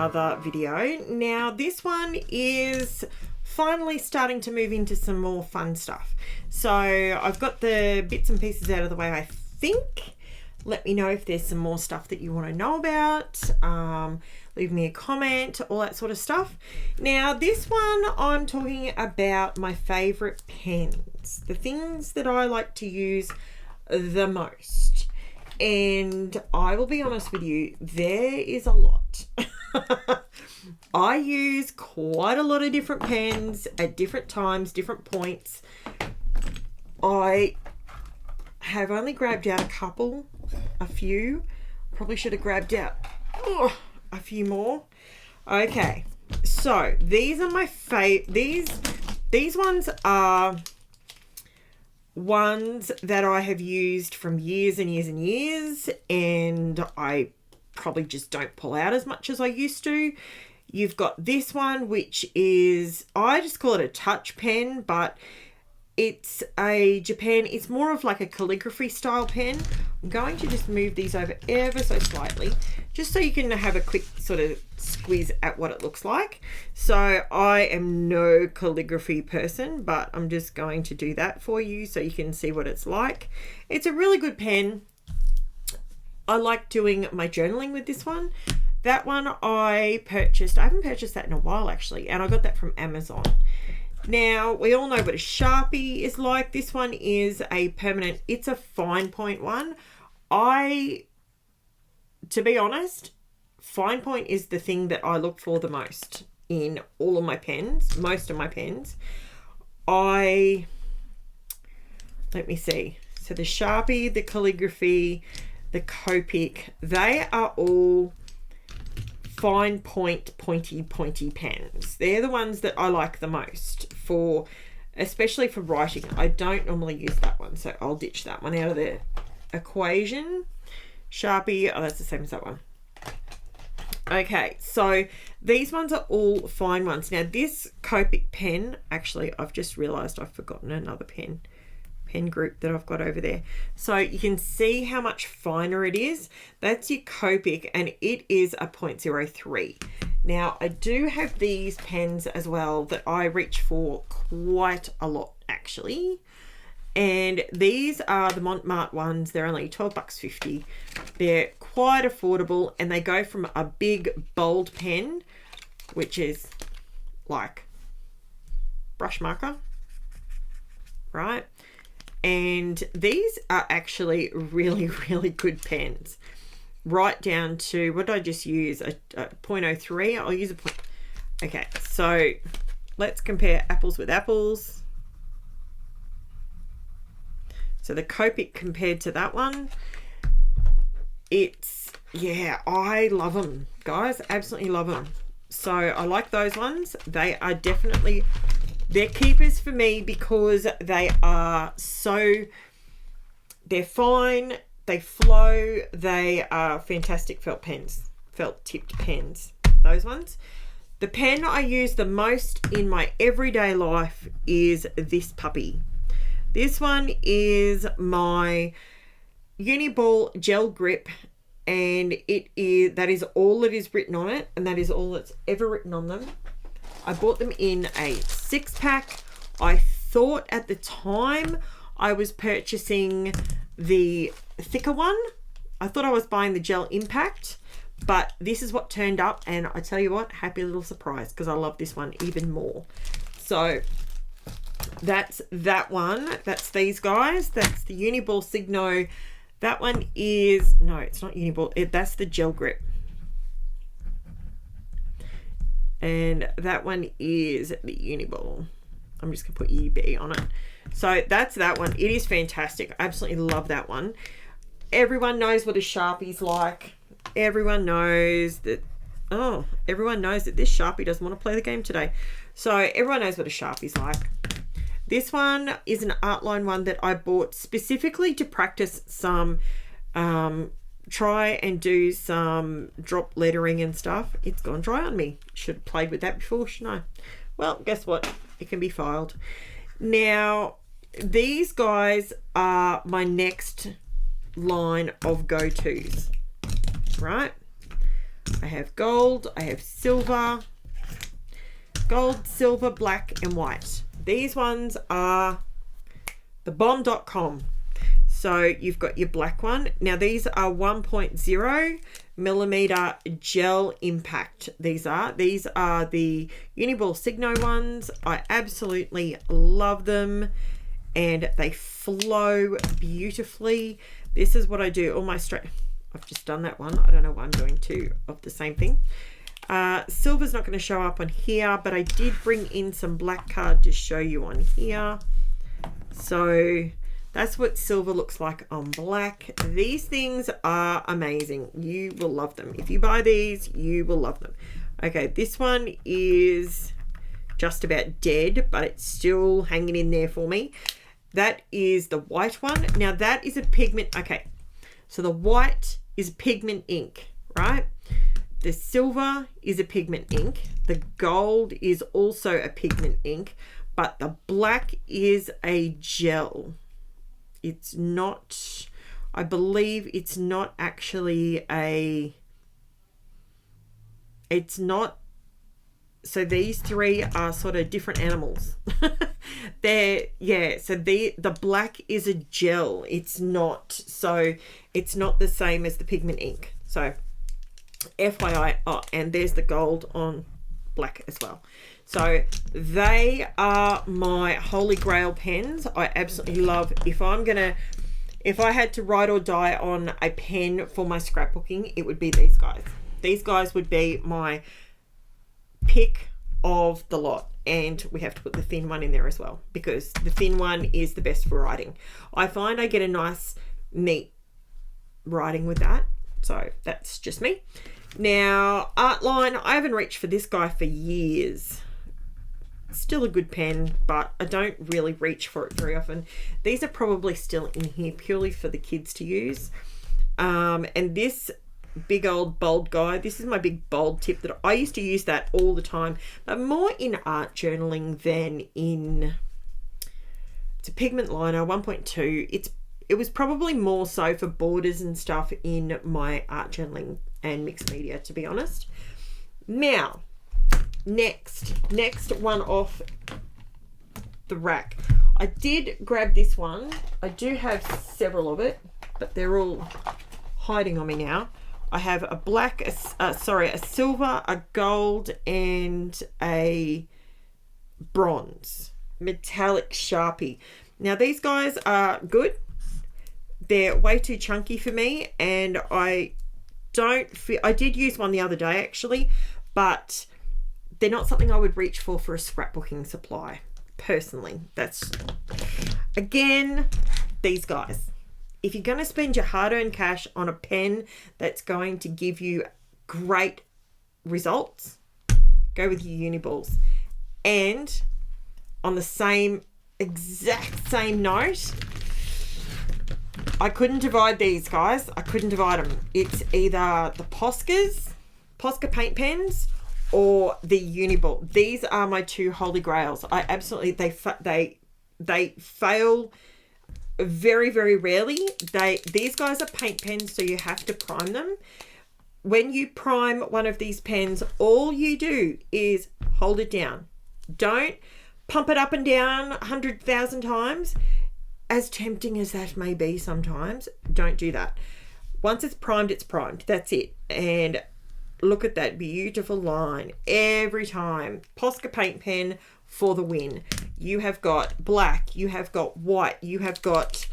another video. Now this one is finally starting to move into some more fun stuff. So I've got the bits and pieces out of the way, I think. Let me know if there's some more stuff that you want to know about. Leave me a comment, all that sort of stuff. Now this one, I'm talking about my favorite pens, the things that I like to use the most. And I will be honest with you, there is a lot. I use quite a lot of different pens at different times, different points. I have only grabbed out a few. Probably should have grabbed out a few more. Okay, so these are my these ones are ones that I have used from years and years and years, and I probably just don't pull out as much as I used to. You've got this one, which is, I just call it a touch pen, but it's a Japan, it's more of like a calligraphy style pen. I'm going to just move these over ever so slightly, just so you can have a quick sort of squeeze at what it looks like. So I am no calligraphy person, but I'm just going to do that for you so you can see what it's like. It's a really good pen. I like doing my journaling with this one. That one I purchased, I haven't purchased that in a while actually, and I got that from Amazon. Now, we all know what a Sharpie is like. This one is a permanent, it's a fine point one. To be honest, fine point is the thing that I look for the most in all of my pens, most of my pens. Let me see. So the Sharpie, the calligraphy, the Copic, they are all fine point, pointy pens. They're the ones that I like the most for, especially for writing. I don't normally use that one, so I'll ditch that one out of the equation. Sharpie, oh, that's the same as that one. Okay, so these ones are all fine ones. Now this Copic pen, actually, I've just realized I've forgotten another pen group that I've got over there. So you can see how much finer it is. That's your Copic, and it is a 0.03. Now I do have these pens as well that I reach for quite a lot actually, and these are the Montmartre ones. They're only $12.50. They're quite affordable, and they go from a big bold pen, which is like brush marker, right? And these are actually really, really good pens. Right down to, what did I just use? A 0.03. I'll use a point. Okay, so let's compare apples with apples. So the Copic compared to that one, it's, yeah, I love them, guys. Absolutely love them. So I like those ones. They are definitely, they're keepers for me because they are so, they're fine, they flow, they are fantastic felt pens, felt tipped pens, those ones. The pen I use the most in my everyday life is this puppy. This one is my Uniball Gel Grip, and that is all that is written on it, and that is all that's ever written on them. I bought them in a 6-pack. I thought at the time I was purchasing the thicker one. I thought I was buying the Gel Impact, but this is what turned up, and I tell you what, happy little surprise, because I love this one even more. So that's that one. That's these guys. That's the Uniball Signo. That one is, no, it's not Uniball. That's the Gel Grip. And that one is the Uniball. I'm just going to put UB on it. So that's that one. It is fantastic. I absolutely love that one. Everyone knows what a Sharpie's like. Everyone knows that, everyone knows that this Sharpie doesn't want to play the game today. So everyone knows what a Sharpie's like. This one is an Artline one that I bought specifically to practice some, try and do some drop lettering and stuff. It's gone dry on me. Should have played with that before, shouldn't I? Well, guess what? It can be filed. Now, these guys are my next line of go-tos, right? I have gold, I have silver, gold, silver, black, and white. These ones are the bomb.com. So you've got your black one. Now these are 1.0 millimeter gel impact. These are the Uniball Signo ones. I absolutely love them and they flow beautifully. This is what I do. All my I've just done that one. I don't know why I'm doing two of the same thing. Silver's not going to show up on here, but I did bring in some black card to show you on here. So that's what silver looks like on black. These things are amazing. You will love them. If you buy these, you will love them. Okay, this one is just about dead, but it's still hanging in there for me. That is the white one. Now that is a pigment. Okay, so the white is pigment ink, right? The silver is a pigment ink. The gold is also a pigment ink, but the black is a gel. It's not, I believe it's not actually it's not, so these three are sort of different animals. So the black is a gel. It's not the same as the pigment ink. So FYI, oh, and there's the gold on black as well. So they are my holy grail pens. I absolutely love, if I had to write or die on a pen for my scrapbooking, it would be these guys. These guys would be my pick of the lot. And we have to put the thin one in there as well, because the thin one is the best for writing. I find I get a nice neat writing with that. So that's just me. Now, Artline, I haven't reached for this guy for years. Still a good pen, but I don't really reach for it very often. These are probably still in here purely for the kids to use. And this big old bold guy, this is my big bold tip that I used to use that all the time, but more in art journaling than in, it's a pigment liner, 1.2. It was probably more so for borders and stuff in my art journaling and mixed media, to be honest. Now, next one off the rack. I did grab this one. I do have several of it, but they're all hiding on me now. I have a black, a silver, a gold, and a bronze metallic Sharpie. Now these guys are good. They're way too chunky for me, and I did use one the other day actually, but they're not something I would reach for a scrapbooking supply personally. That's, again, these guys. If you're going to spend your hard-earned cash on a pen that's going to give you great results, go with your Uniballs. And on the exact same note, I couldn't divide these guys. I couldn't divide them. It's either the Posca paint pens or the Uniball. These are my two holy grails. I absolutely, they fail very, very rarely. These guys are paint pens, so you have to prime them. When you prime one of these pens, all you do is hold it down. Don't pump it up and down 100,000 times. As tempting as that may be sometimes, don't do that. Once it's primed, it's primed. That's it. And look at that beautiful line every time. Posca paint pen for the win. You have got black, you have got white, you have got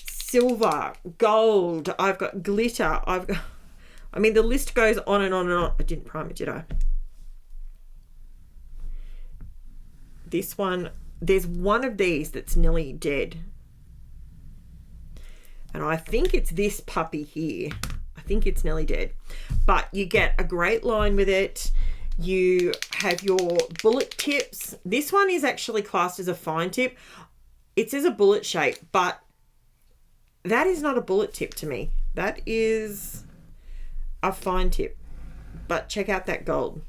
silver, gold, I've got glitter, I mean the list goes on and on and on. I didn't prime it, did I? This one, there's one of these that's nearly dead. And I think it's this puppy here. I think it's nearly dead. But you get a great line with it. You have your bullet tips. This one is actually classed as a fine tip. It says a bullet shape, but that is not a bullet tip to me. That is a fine tip. But check out that gold.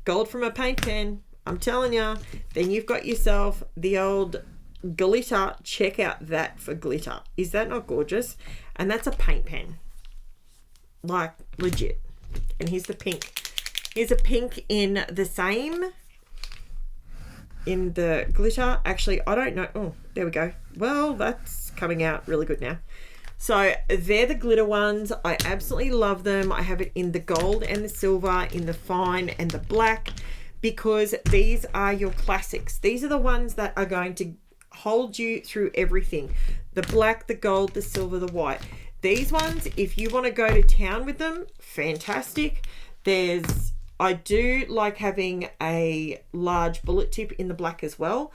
Gold from a paint pen. I'm telling you. Then you've got yourself the old glitter. Check out that for glitter. Is that not gorgeous? And that's a paint pen. Like, legit. And here's the pink. Here's a pink in the same, in the glitter. Actually, I don't know. Oh, there we go. Well, that's coming out really good now. So they're the glitter ones. I absolutely love them. I have it in the gold and the silver, in the fine and the black, because these are your classics. These are the ones that are going to hold you through everything. The black, the gold, the silver, the white. These ones, if you want to go to town with them, fantastic. I do like having a large bullet tip in the black as well,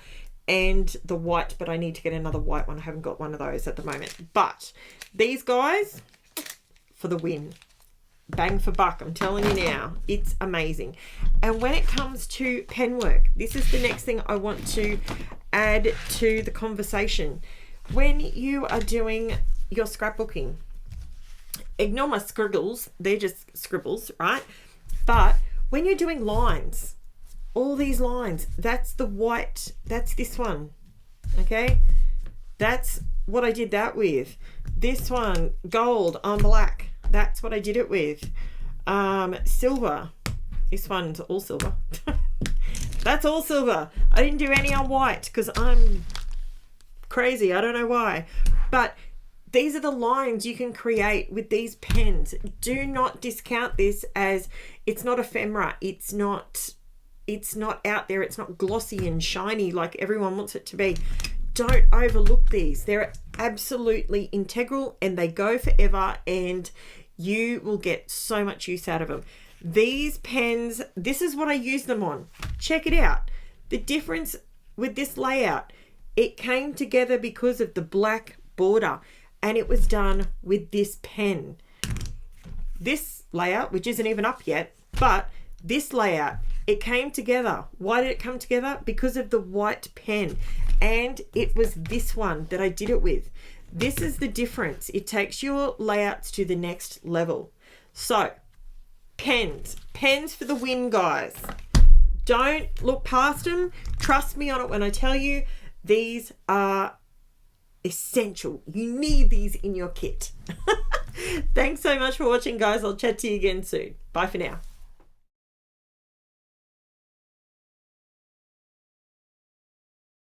and the white, but I need to get another white one. I haven't got one of those at the moment. But these guys, for the win. Bang for buck, I'm telling you now. It's amazing. And when it comes to pen work, this is the next thing I want to add to the conversation. When you are doing your scrapbooking, ignore my scribbles. They're just scribbles, right? But when you're doing lines, all these lines, that's the white, that's this one, okay? That's what I did that with. This one, gold on black, that's what I did it with. Silver, this one's all silver. That's all silver. I didn't do any on white because I'm crazy, I don't know why. But these are the lines you can create with these pens. Do not discount this as it's not ephemera. It's not out there. It's not glossy and shiny like everyone wants it to be. Don't overlook these. They're absolutely integral and they go forever, and you will get so much use out of them. These pens, this is what I use them on. Check it out. The difference with this layout, it came together because of the black border, and it was done with this pen. This layout, which isn't even up yet, but this layout, it came together. Why did it come together? Because of the white pen. And it was this one that I did it with. This is the difference. It takes your layouts to the next level. So, pens for the win, guys. Don't look past them. Trust me on it when I tell you these are essential. You need these in your kit. Thanks so much for watching, guys. I'll chat to you again soon. Bye for now.